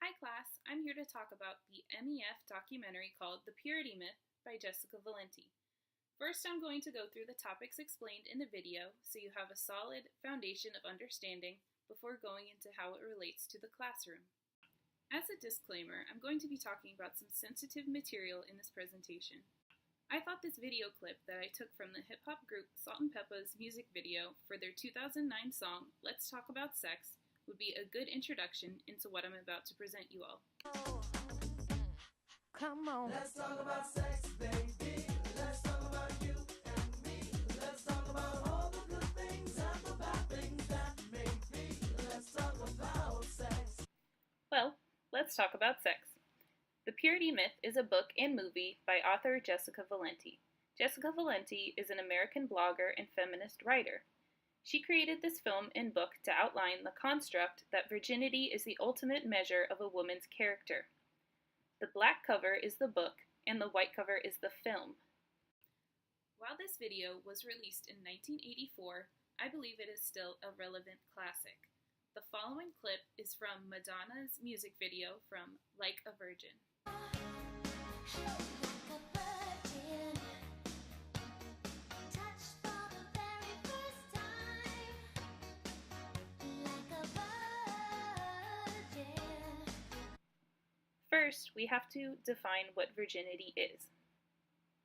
Hi class, I'm here to talk about the MEF documentary called The Purity Myth by Jessica Valenti. First, I'm going to go through the topics explained in the video so you have a solid foundation of understanding before going into how it relates to the classroom. As a disclaimer, I'm going to be talking about some sensitive material in this presentation. I thought this video clip that I took from the hip-hop group Salt-N-Pepa's music video for their 2009 song, Let's Talk About Sex, would be a good introduction into what I'm about to present you all. Come on. Let's talk about sex, baby. Let's talk about you and me. Let's talk about all the good things and the bad things that may be. Let's talk about sex. Well, let's talk about sex. The Purity Myth is a book and movie by author Jessica Valenti. Jessica Valenti is an American blogger and feminist writer. She created this film and book to outline the construct that virginity is the ultimate measure of a woman's character. The black cover is the book, and the white cover is the film. While this video was released in 1984, I believe it is still a relevant classic. The following clip is from Madonna's music video from Like a Virgin. First, we have to define what virginity is.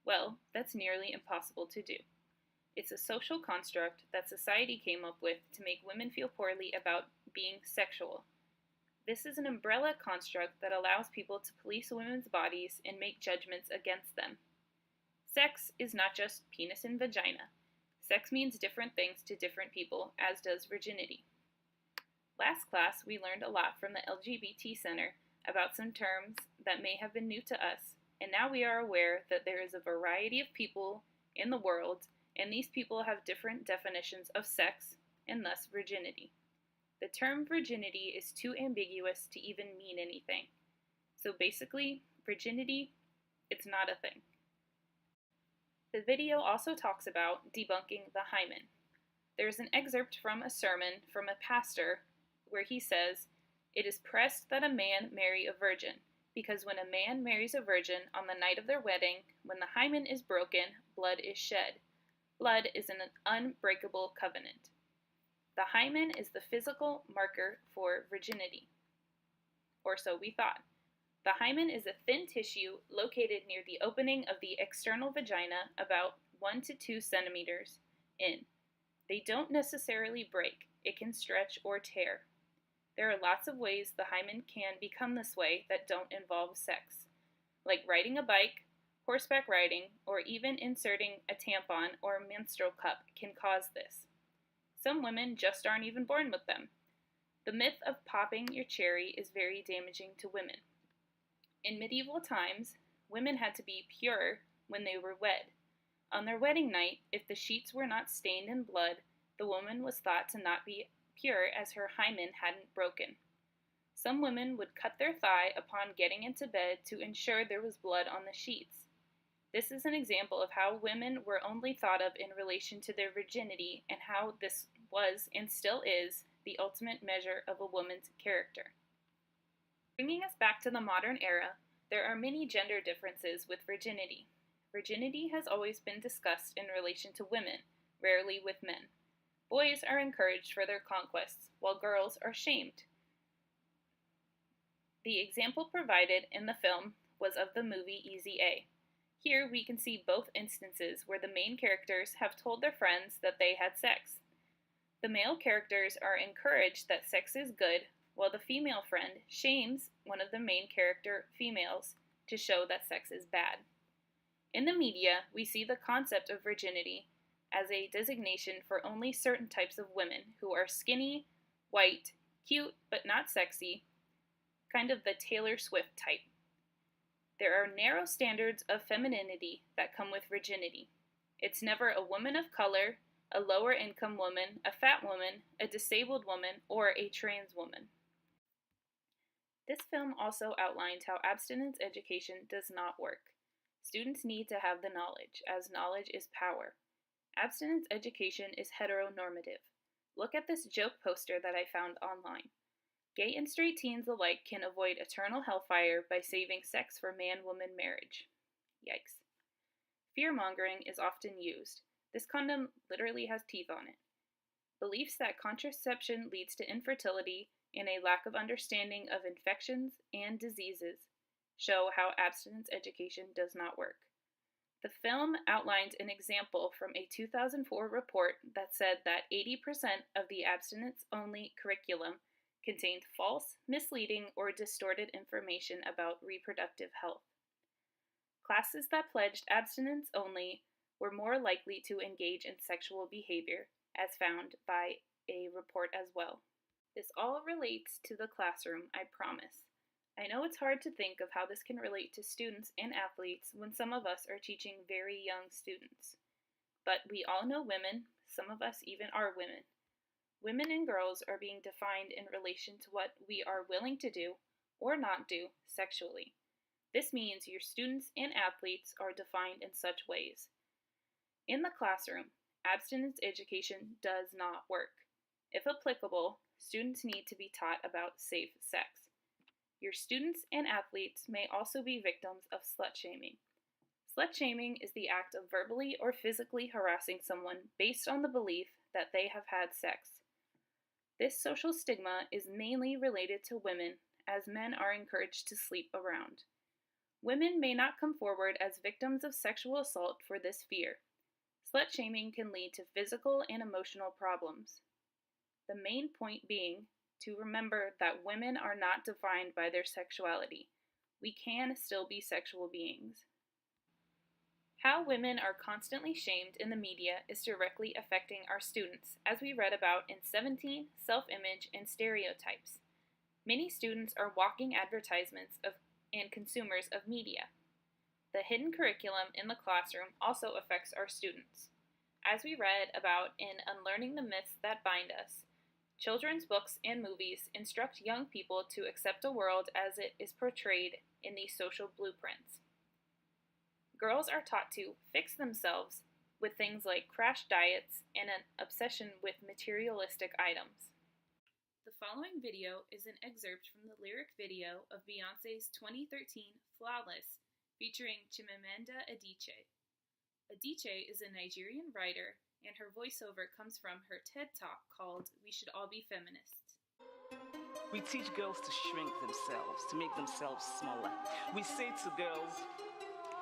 Well, that's nearly impossible to do. It's a social construct that society came up with to make women feel poorly about being sexual. This is an umbrella construct that allows people to police women's bodies and make judgments against them. Sex is not just penis and vagina. Sex means different things to different people, as does virginity. Last class, we learned a lot from the LGBT Center about some terms that may have been new to us, and now we are aware that there is a variety of people in the world, and these people have different definitions of sex, and thus virginity. The term virginity is too ambiguous to even mean anything. So basically, virginity, it's not a thing. The video also talks about debunking the hymen. There's an excerpt from a sermon from a pastor where he says, "It is pressed that a man marry a virgin, because when a man marries a virgin on the night of their wedding, when the hymen is broken, blood is shed. Blood is an unbreakable covenant." The hymen is the physical marker for virginity. Or so we thought. The hymen is a thin tissue located near the opening of the external vagina about 1 to 2 centimeters in. They don't necessarily break. It can stretch or tear. There are lots of ways the hymen can become this way that don't involve sex, like riding a bike, horseback riding, or even inserting a tampon or menstrual cup can cause this. Some women just aren't even born with them. The myth of popping your cherry is very damaging to women. In medieval times, women had to be pure when they were wed. On their wedding night, if the sheets were not stained in blood, the woman was thought to not be pure as her hymen hadn't broken. Some women would cut their thigh upon getting into bed to ensure there was blood on the sheets. This is an example of how women were only thought of in relation to their virginity and how this was and still is the ultimate measure of a woman's character. Bringing us back to the modern era, there are many gender differences with virginity. Virginity has always been discussed in relation to women, rarely with men. Boys are encouraged for their conquests, while girls are shamed. The example provided in the film was of the movie Easy A. Here we can see both instances where the main characters have told their friends that they had sex. The male characters are encouraged that sex is good, while the female friend shames one of the main character females to show that sex is bad. In the media, we see the concept of virginity as a designation for only certain types of women who are skinny, white, cute but not sexy, kind of the Taylor Swift type. There are narrow standards of femininity that come with virginity. It's never a woman of color, a lower income woman, a fat woman, a disabled woman, or a trans woman. This film also outlined how abstinence education does not work. Students need to have the knowledge, as knowledge is power. Abstinence education is heteronormative. Look at this joke poster that I found online. Gay and straight teens alike can avoid eternal hellfire by saving sex for man-woman marriage. Yikes. Fear-mongering is often used. This condom literally has teeth on it. Beliefs that contraception leads to infertility and a lack of understanding of infections and diseases show how abstinence education does not work. The film outlined an example from a 2004 report that said that 80% of the abstinence-only curriculum contained false, misleading, or distorted information about reproductive health. Classes that pledged abstinence only were more likely to engage in sexual behavior, as found by a report as well. This all relates to the classroom, I promise. I know it's hard to think of how this can relate to students and athletes when some of us are teaching very young students. But we all know women, some of us even are women. Women and girls are being defined in relation to what we are willing to do or not do sexually. This means your students and athletes are defined in such ways. In the classroom, abstinence education does not work. If applicable, students need to be taught about safe sex. Your students and athletes may also be victims of slut-shaming. Slut-shaming is the act of verbally or physically harassing someone based on the belief that they have had sex. This social stigma is mainly related to women, as men are encouraged to sleep around. Women may not come forward as victims of sexual assault for this fear. Slut-shaming can lead to physical and emotional problems. The main point being to remember that women are not defined by their sexuality. We can still be sexual beings. How women are constantly shamed in the media is directly affecting our students, as we read about in 17, Self-Image and Stereotypes. Many students are walking advertisements and consumers of media. The hidden curriculum in the classroom also affects our students. As we read about in Unlearning the Myths That Bind Us, children's books and movies instruct young people to accept a world as it is portrayed in these social blueprints. Girls are taught to fix themselves with things like crash diets and an obsession with materialistic items. The following video is an excerpt from the lyric video of Beyoncé's 2013 Flawless featuring Chimamanda Adichie. Adichie is a Nigerian writer, and her voiceover comes from her TED Talk called We Should All Be Feminists. We teach girls to shrink themselves, to make themselves smaller. We say to girls,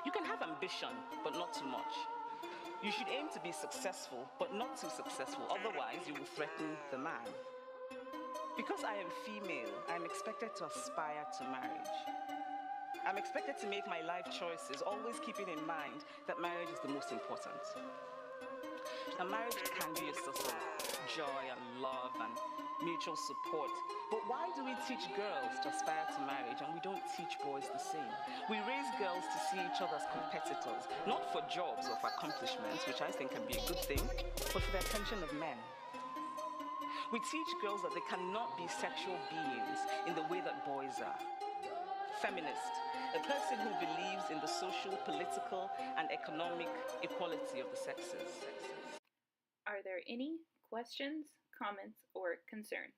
you can have ambition, but not too much. You should aim to be successful, but not too successful, otherwise you will threaten the man. Because I am female, I am expected to aspire to marriage. I'm expected to make my life choices, always keeping in mind that marriage is the most important. Now, marriage can be a source of joy and love and mutual support. But why do we teach girls to aspire to marriage and we don't teach boys the same? We raise girls to see each other as competitors, not for jobs or for accomplishments, which I think can be a good thing, but for the attention of men. We teach girls that they cannot be sexual beings in the way that boys are. Feminist, a person who believes in the social, political, and economic equality of the sexes. Are there any questions, comments, or concerns?